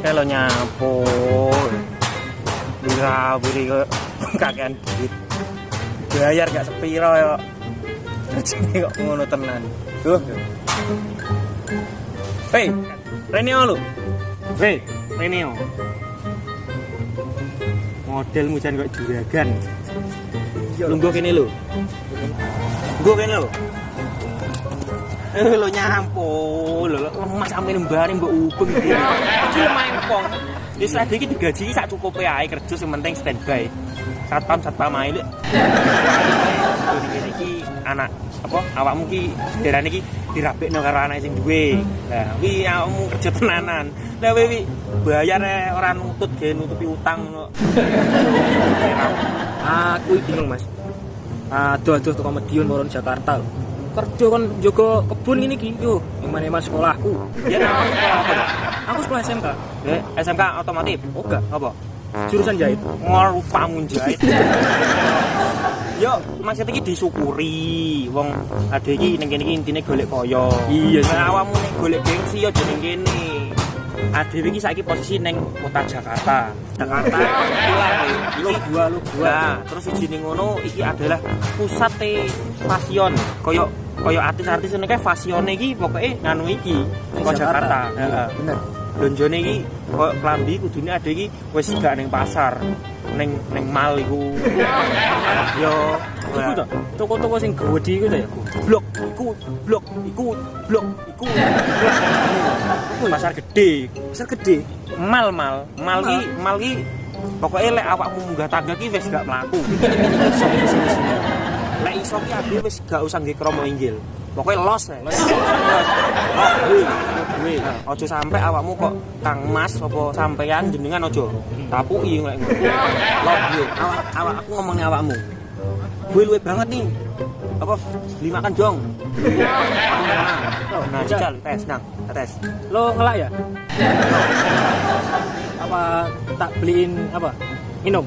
Kalau nyapo biri ke kakean duit bayar gak sepiro ya jadi kok ngono tenan tuh hei Renio lu hei Renio modelmu jangan kok juragan lu gue kene lu lo nyampo lo lemas sampe nembane mbok ubeng iki iki lemah empong wis ade iki digaji sak cukupe ae kerja sing penting standby satpam ae lho iki anak apa awakmu ki derane iki dirapekno karo anak sing duwe lah kuwi awakmu kerja tenanan lah kowe bayar ora nutut ge nutupi utang ngono aku bingung Mas aduh teko Madiun moron Jakarta lho kerja kan jaga kebun ini ki yo yang mana mas sekolahku ya nama sekolah apa aku sekolah SMK ya SMK otomotif oh enggak apa jurusan jahit rupamu jahit yo maksudnya iki disyukuri wong ade iki ning kene iki intine golek kaya iya awakmu ning golek gengsi yo jeneng kene ade iki saiki posisi ning kota Jakarta iki gua terus siji ning ngono iki adalah pusat fashion koyo artis-artis ngene kae fasione iki pokoke nganu iki kok Jakarta. Heeh. Bener. Lonjone iki koyo klambi kudune ade iki wis gak ning pasar. Ning mall iku. Yo, iku to. Toko-toko sing gede iku to ya. Blok. Pasar gede. Mal ki pokoke lek awakmu munggah tangga ki wis gak mlaku. Iki sini. Lek iso ki ade wis gak usah nggih kromo inggil. Pokoke los ae. Kuwi. Aja sampe awakmu kok Kang Mas apa sampean jenengan aja tapuki lek ngono. Lho kuwi. Aku ngomongnya awakmu. Kuwi luwe banget nih. Apa beli makan dong. Nah, jajal tes. Lo ngelak ya? Apa tak beliin apa? Minum.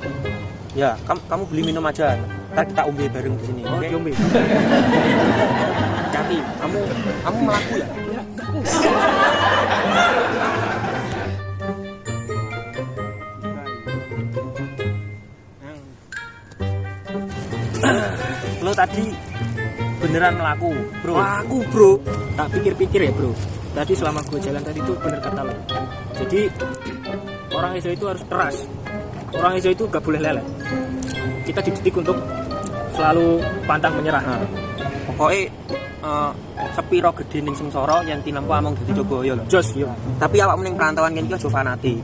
Ya, kamu beli minum aja. Ntar kita ombe bareng di sini. Oh, okay? diombe. Tapi kamu melaku ya? Lo tadi beneran melaku, bro? Melaku, bro. Tak pikir-pikir ya, bro. Tadi selama gue jalan tadi itu bener kata lo. Jadi orang Iso itu harus keras. Orang Iso itu gak boleh lelet. Kita dididik untuk selalu pantang menyerah. Nah, pokoknya sepiro gede ning sengsara yen tinampa amung dadi coba ya lho. Jos yo. Tapi awakmu ning perantauan kene iki aja fanatik.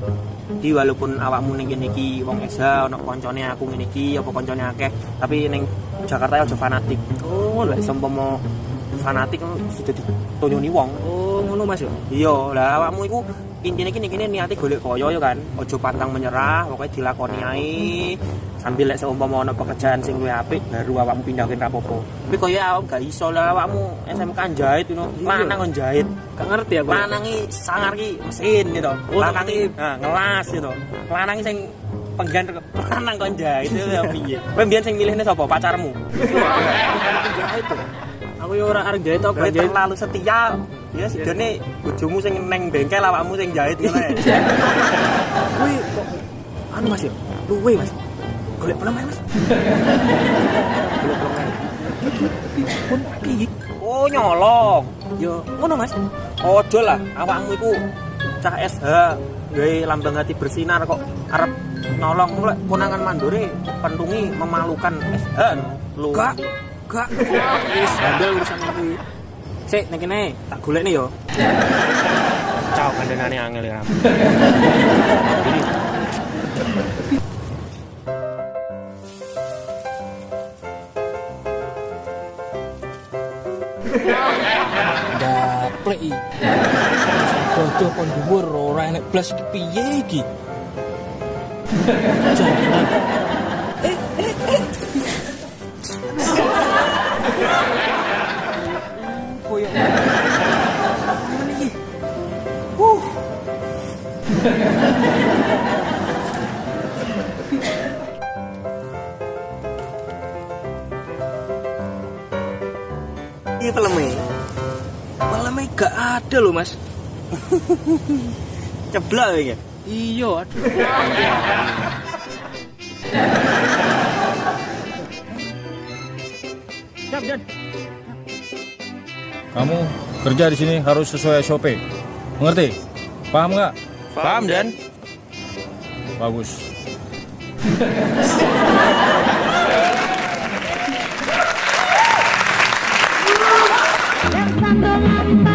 Di walaupun awakmu ning kene iki wong Esa ana kancane aku ngene iki apa kancane akeh, tapi ning Jakarta aja fanatik. Oh, lek sempama fanatik sudah ditonyoni wong. Oh, ngono Mas yo. Iya, lah awakmu iku intine iki ning kene niate golek kaya ya kan. Aja pantang menyerah, pokoke dilakoni ae. Sambil lek seumpama ana pekerjaan sing luwih apik baru awakmu pindahin rapopo. Tapi kaya awak gak iso lah awakmu SMK jahit ngono. Lanang kon jahit. Gak ngerti aku. Lanang iki sangar iki mesin gitu. Lanang iki ngelas gitu. Lanang sing penggan lanang kon jahit ya piye. Kowe mbiyen sing milihne sapa? Pacarmu. Jahit to. Aku yo ora arep jahit kok jahit terlalu setia. Ya sidone bojomu sing neng bengkel awakmu sing jahit ngono. Kuwi kok anu Mas yo. Luwe Mas. Golek pelem Mas. Golek pelem. Pun iki. Oh nyolong. Yo ngono Mas. Ojo lah awakmu iku cah SH gawe lambang hati bersinar kok arep nolong mulai konangan mandore pentungi memalukan SH lu. Gak. Wis handel urusan kuwi. Sik nek kene tak golekne yo. Cau kandhane angel ya. Daplek iki. Dodo kon dhuwur ora enek blas iki piye iki? Jangan. Koyo. Ngene iki. Iki peleme. Peleme gak ada loh Mas. Ceblok iki. Iya, aduh. Siap, Jan. Kamu kerja di sini harus sesuai SOP. Mengerti? Paham nggak? Paham, Dan? Bagus. Yang